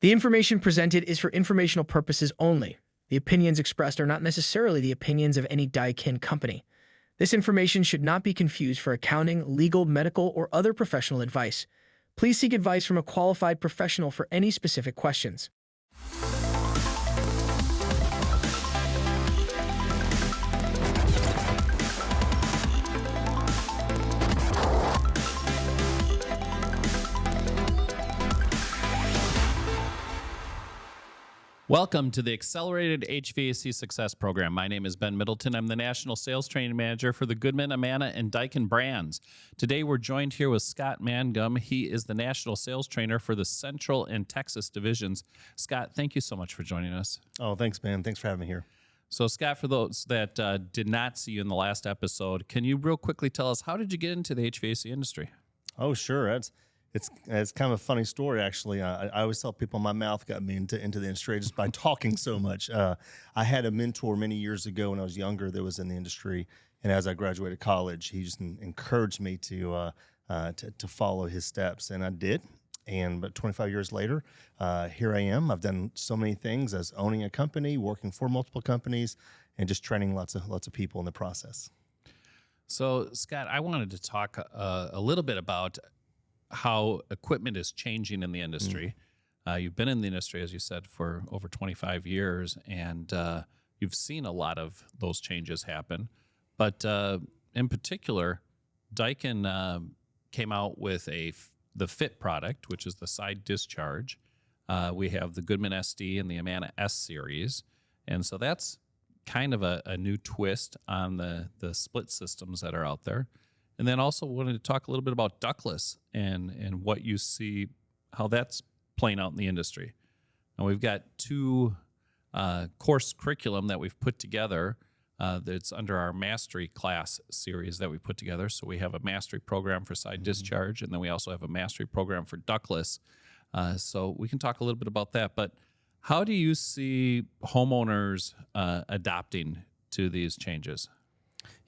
The information presented is for informational purposes only. The opinions expressed are not necessarily the opinions of any Daikin company. This information should not be confused for accounting, legal, medical, or other professional advice. Please seek advice from a qualified professional for any specific questions. Welcome to the Accelerated HVAC Success program. My name is Ben Middleton. I'm the National Sales Training Manager for the Goodman, Amana, and Daikin brands. Today, we're joined here with Scott Mangum. He is the National Sales Trainer for the Central and Texas divisions. Scott, thank you so much for joining us. Oh, thanks, Ben. Thanks for having me here. So, Scott, for those that did not see you in the last episode, can you real quickly tell us, how did you get into the HVAC industry? Oh, sure. It's kind of a funny story, actually. I always tell people my mouth got me into the industry just by talking so much. I had a mentor many years ago when I was younger that was in the industry, and as I graduated college, he just encouraged me to follow his steps, and I did. And but 25 years later, here I am. I've done so many things as owning a company, working for multiple companies, and just training lots of people in the process. So, Scott, I wanted to talk a little bit about how equipment is changing in the industry. You've been in the industry, as you said, for over 25 years, and you've seen a lot of those changes happen. But in particular, Daikin came out with the FIT product, which is the Side Discharge. We have the Goodman SD and the Amana S series. And so that's kind of a new twist on the split systems that are out there. And then also wanted to talk a little bit about ductless and what you see, how that's playing out in the industry. Now, we've got two course curriculum that we've put together that's under our Mastery class series that we put together. So we have a Mastery program for Side Discharge, and then we also have a Mastery program for ductless. So we can talk a little bit about that. But how do you see homeowners adapting to these changes?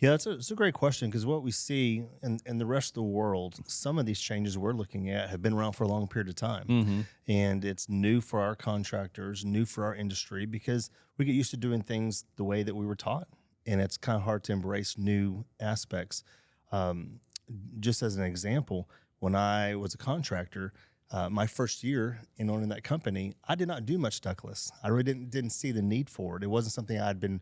Yeah, it's a great question, because what we see in the rest of the world, some of these changes we're looking at have been around for a long period of time. And it's new for our contractors, new for our industry, because we get used to doing things the way that we were taught. And it's kind of hard to embrace new aspects. Just as an example, when I was a contractor, my first year in owning that company, I did not do much ductless. I really didn't see the need for it. It wasn't something I'd been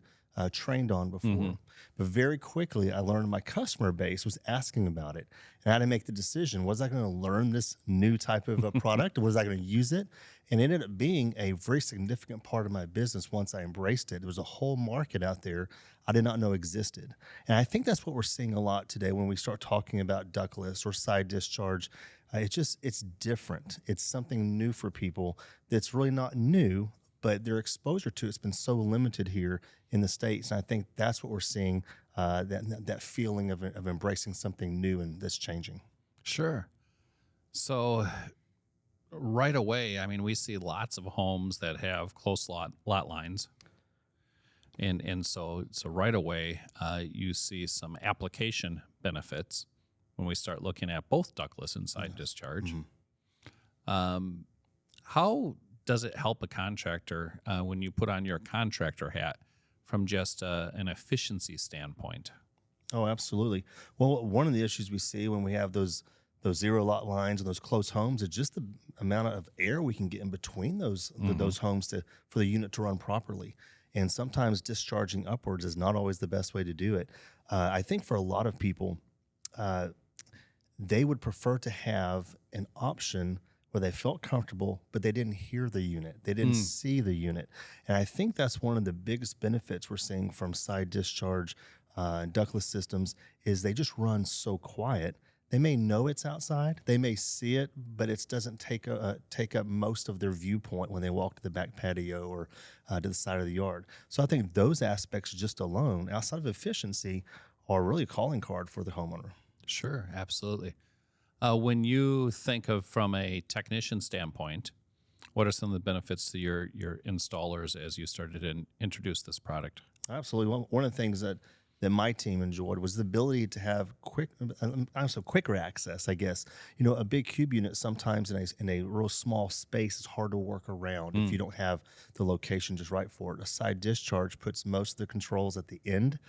trained on before. But very quickly, I learned my customer base was asking about it. And I had to make the decision, was I going to learn this new type of a product, or was I going to use it? And it ended up being a very significant part of my business once I embraced it. There was a whole market out there I did not know existed. And I think that's what we're seeing a lot today when we start talking about ductless or side discharge. It's different. It's something new for people that's really not new, but their exposure to it's been so limited here in the States. And I think that's what we're seeing, that feeling of embracing something new and that's changing. Sure. So right away, I mean, we see lots of homes that have close lot lines. And so right away, you see some application benefits when we start looking at both ductless and side discharge. How does it help a contractor when you put on your contractor hat from just an efficiency standpoint? Oh, absolutely. Well, one of the issues we see when we have those zero lot lines and those close homes is just the amount of air we can get in between those homes for the unit to run properly. And sometimes discharging upwards is not always the best way to do it. I think for a lot of people, they would prefer to have an option where they felt comfortable, but they didn't hear the unit. They didn't see the unit. And I think that's one of the biggest benefits we're seeing from side discharge ductless systems is they just run so quiet. They may know it's outside, they may see it, but it doesn't take up most of their viewpoint when they walk to the back patio or to the side of the yard. So I think those aspects just alone, outside of efficiency, are really a calling card for the homeowner. Sure, absolutely. When you think of from a technician standpoint, what are some of the benefits to your installers as you started to introduce this product? Absolutely. One of the things that that my team enjoyed was the ability to have quicker access, I guess. A big cube unit sometimes in a real small space is hard to work around if you don't have the location just right for it. A side discharge puts most of the controls at the end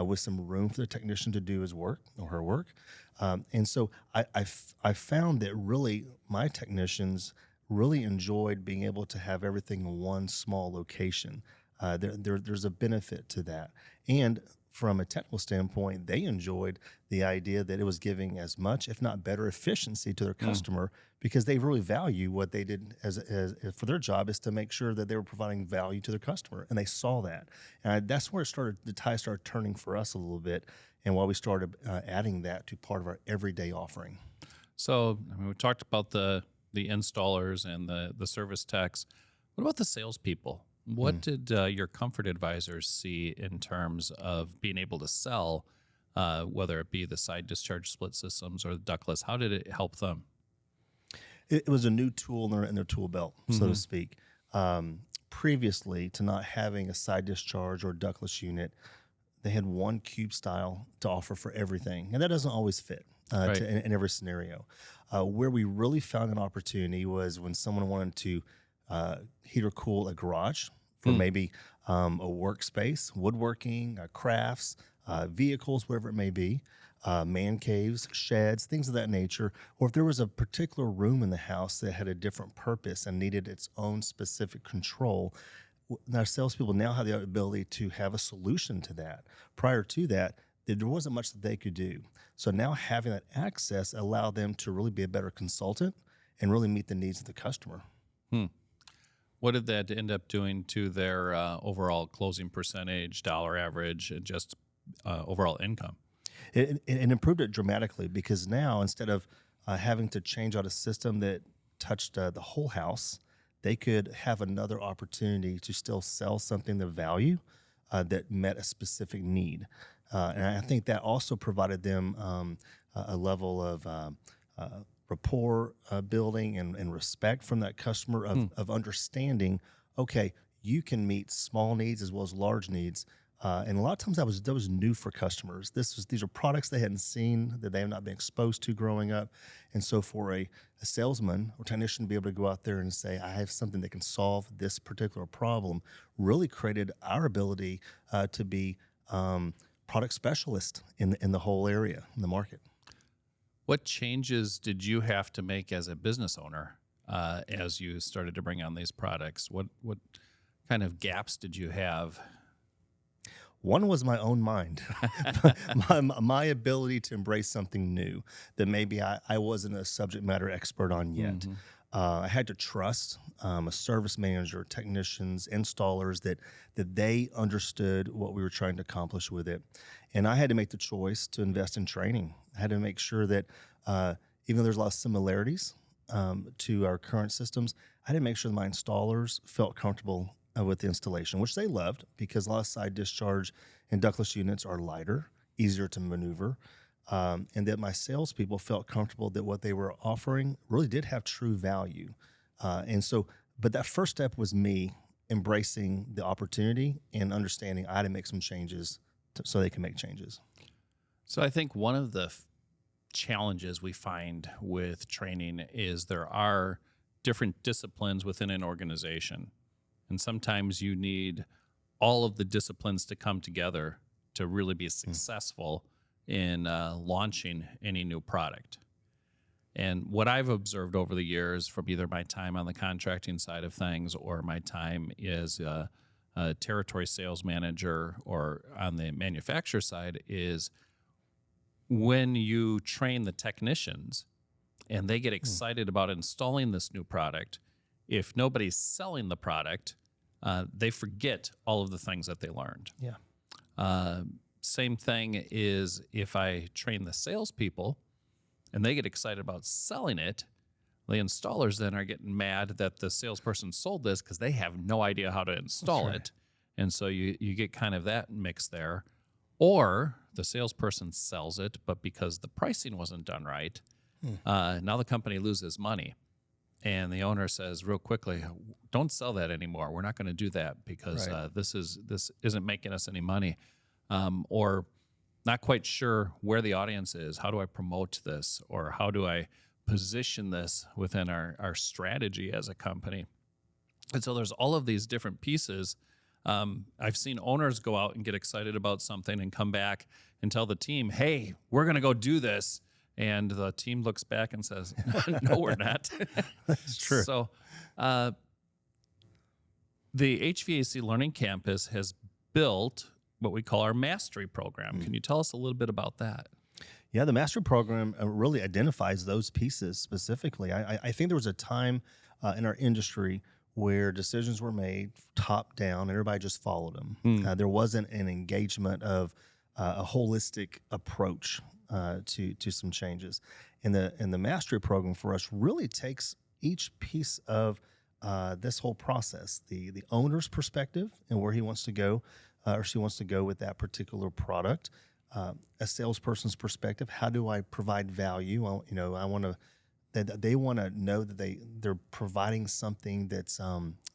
with some room for the technician to do his work or her work. And so I found that really my technicians really enjoyed being able to have everything in one small location. There's a benefit to that. And from a technical standpoint, they enjoyed the idea that it was giving as much, if not better, efficiency to their customer because they really value what they did as for their job is to make sure that they were providing value to their customer, and they saw that. And that's where the tide started turning for us a little bit, and while we started adding that to part of our everyday offering. So, we talked about the installers and the service techs. What about the salespeople? What did your comfort advisors see in terms of being able to sell, whether it be the side discharge split systems or the ductless? How did it help them? It was a new tool in their tool belt, so to speak. Previously, to not having a side discharge or ductless unit, they had one cube style to offer for everything, and that doesn't always fit in every scenario. Where we really found an opportunity was when someone wanted to heat or cool a garage for maybe a workspace, woodworking, crafts, vehicles, whatever it may be, man caves, sheds, things of that nature. Or if there was a particular room in the house that had a different purpose and needed its own specific control, our salespeople now have the ability to have a solution to that. Prior to that, there wasn't much that they could do. So now having that access allowed them to really be a better consultant and really meet the needs of the customer. What did that end up doing to their overall closing percentage, dollar average, and just overall income? It improved it dramatically because now instead of having to change out a system that touched the whole house, they could have another opportunity to still sell something of value that met a specific need. And I think that also provided them a level of rapport building and respect from that customer of understanding, okay, you can meet small needs as well as large needs. And a lot of times that was new for customers. These are products they hadn't seen, that they have not been exposed to growing up. And so for a salesman or technician to be able to go out there and say, I have something that can solve this particular problem, really created our ability to be product specialist in the whole area, in the market. What changes did you have to make as a business owner as you started to bring on these products? What kind of gaps did you have? One was my own mind, my ability to embrace something new that maybe I wasn't a subject matter expert on yet. I had to trust a service manager, technicians, installers that they understood what we were trying to accomplish with it. And I had to make the choice to invest in training. I had to make sure that even though there's a lot of similarities to our current systems, I had to make sure that my installers felt comfortable with the installation, which they loved because a lot of side discharge and ductless units are lighter, easier to maneuver. And that my salespeople felt comfortable that what they were offering really did have true value. But that first step was me embracing the opportunity and understanding I had to make some changes so they can make changes. So I think one of the challenges we find with training is there are different disciplines within an organization. And sometimes you need all of the disciplines to come together to really be successful in launching any new product. And what I've observed over the years from either my time on the contracting side of things or my time as a territory sales manager or on the manufacturer side is when you train the technicians and they get excited about installing this new product, if nobody's selling the product, they forget all of the things that they learned. Same thing is if I train the salespeople and they get excited about selling it, the installers then are getting mad that the salesperson sold this because they have no idea how to install it. And so you get kind of that mix there. Or the salesperson sells it, but because the pricing wasn't done right, now the company loses money. And the owner says real quickly, don't sell that anymore. We're not going to do that because this isn't making us any money. or not quite sure where the audience is. How do I promote this, or how do I position this within our strategy as a company? And so there's all of these different pieces. I've seen owners go out and get excited about something and come back and tell the team, hey, we're going to go do this. And the team looks back and says, no, we're not. That's true. So the HVAC Learning Campus has built what we call our mastery program. Can you tell us a little bit about that? Yeah, the mastery program really identifies those pieces specifically. I think there was a time in our industry where decisions were made top down and everybody just followed them. There wasn't an engagement of a holistic approach to some changes. And the mastery program for us really takes each piece of this whole process, the owner's perspective and where he wants to go or she wants to go with that particular product, a salesperson's perspective. How do I provide value? I want to. They want to know that they're providing something that's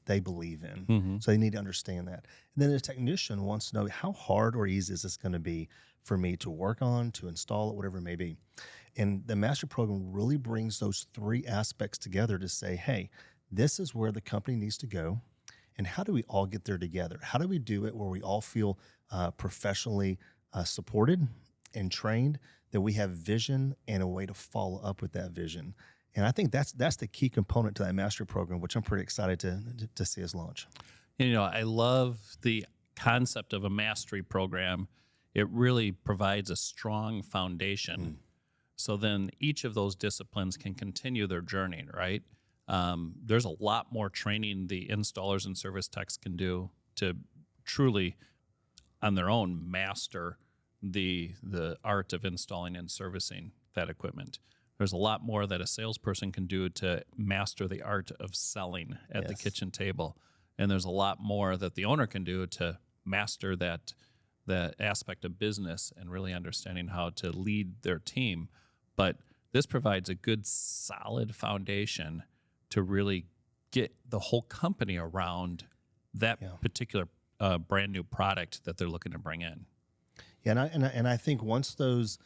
they believe in. So they need to understand that. And then the technician wants to know, how hard or easy is this going to be for me to work on, to install it, whatever it may be. And the master program really brings those three aspects together to say, hey, this is where the company needs to go. And how do we all get there together? How do we do it where we all feel professionally supported and trained, that we have vision and a way to follow up with that vision? And I think that's the key component to that mastery program, which I'm pretty excited to see us launch. I love the concept of a mastery program. It really provides a strong foundation. So then each of those disciplines can continue their journey, right? There's a lot more training the installers and service techs can do to truly, on their own, master the art of installing and servicing that equipment. There's a lot more that a salesperson can do to master the art of selling at the kitchen table. And there's a lot more that the owner can do to master that aspect of business and really understanding how to lead their team. But this provides a good, solid foundation to really get the whole company around that particular brand new product that they're looking to bring in. Yeah, and I think once those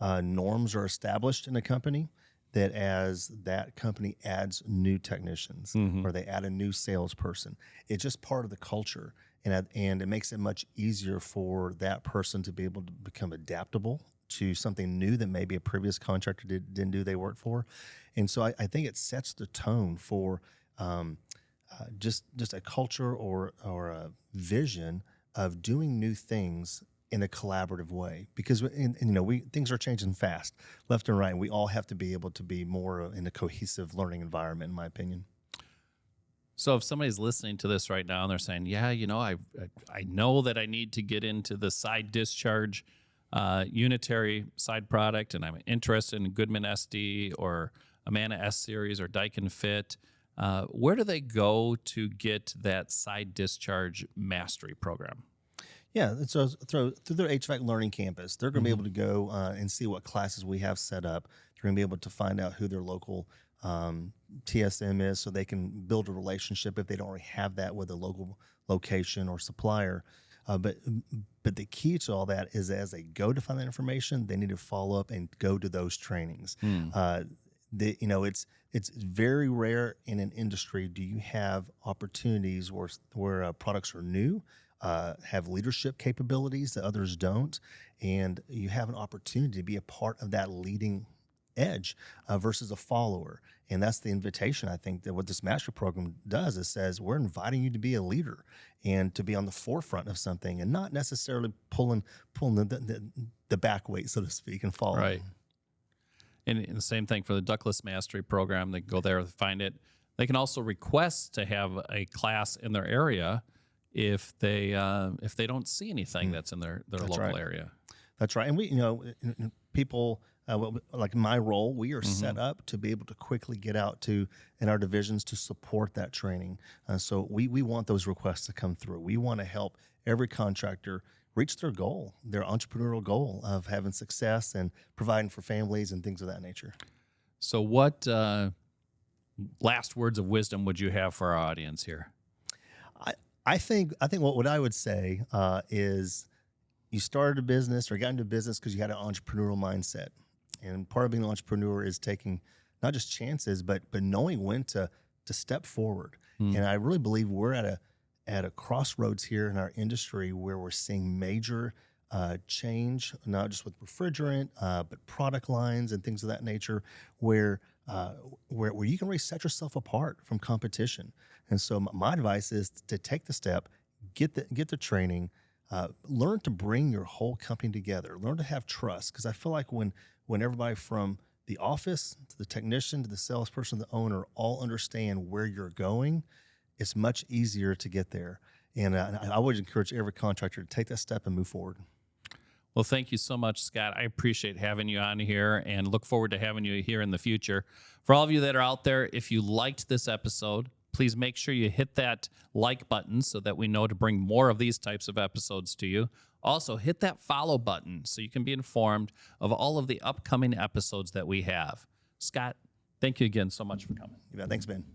norms are established in a company, that as that company adds new technicians or they add a new salesperson, it's just part of the culture, and it makes it much easier for that person to be able to become adaptable to something new that maybe a previous contractor didn't do they worked for. And so I think it sets the tone for just a culture or a vision of doing new things in a collaborative way, because things are changing fast, left and right. And we all have to be able to be more in a cohesive learning environment, in my opinion. So if somebody's listening to this right now and they're saying, yeah, I know that I need to get into the side discharge unitary side product, and I'm interested in Goodman SD or Amana S Series or Daikin FIT, where do they go to get that side discharge mastery program? Yeah, so through their HVAC Learning Campus, they're going to be able to go and see what classes we have set up. They're going to be able to find out who their local TSM is, so they can build a relationship if they don't already have that with a local location or supplier. But the key to all that is, as they go to find that information, they need to follow up and go to those trainings. It's very rare in an industry do you have opportunities where products are new, have leadership capabilities that others don't, and you have an opportunity to be a part of that leading edge versus a follower. And that's the invitation, I think, that what this master program does. It says we're inviting you to be a leader and to be on the forefront of something, and not necessarily pulling the back weight, so to speak, and following. Right. And the same thing for the Ductless Mastery Program. They can go there and find it. They can also request to have a class in their area if they don't see anything that's in their local area. That's right. And we, people like my role, we are set up to be able to quickly get out to in our divisions to support that training. So we want those requests to come through. We want to help every contractor reach their goal, their entrepreneurial goal of having success and providing for families and things of that nature. So what last words of wisdom would you have for our audience here? I think what I would say is you started a business or got into business because you had an entrepreneurial mindset. And part of being an entrepreneur is taking not just chances, but knowing when to step forward. And I really believe we're at a crossroads here in our industry where we're seeing major change, not just with refrigerant, but product lines and things of that nature, where you can really set yourself apart from competition. And so my advice is to take the step, get the training, learn to bring your whole company together, learn to have trust. Because I feel like when everybody from the office to the technician to the salesperson, the owner, all understand where you're going, it's much easier to get there. And I would encourage every contractor to take that step and move forward. Well, thank you so much, Scott. I appreciate having you on here and look forward to having you here in the future. For all of you that are out there, if you liked this episode, please make sure you hit that like button so that we know to bring more of these types of episodes to you. Also, hit that follow button so you can be informed of all of the upcoming episodes that we have. Scott, thank you again so much for coming. Yeah, thanks, Ben.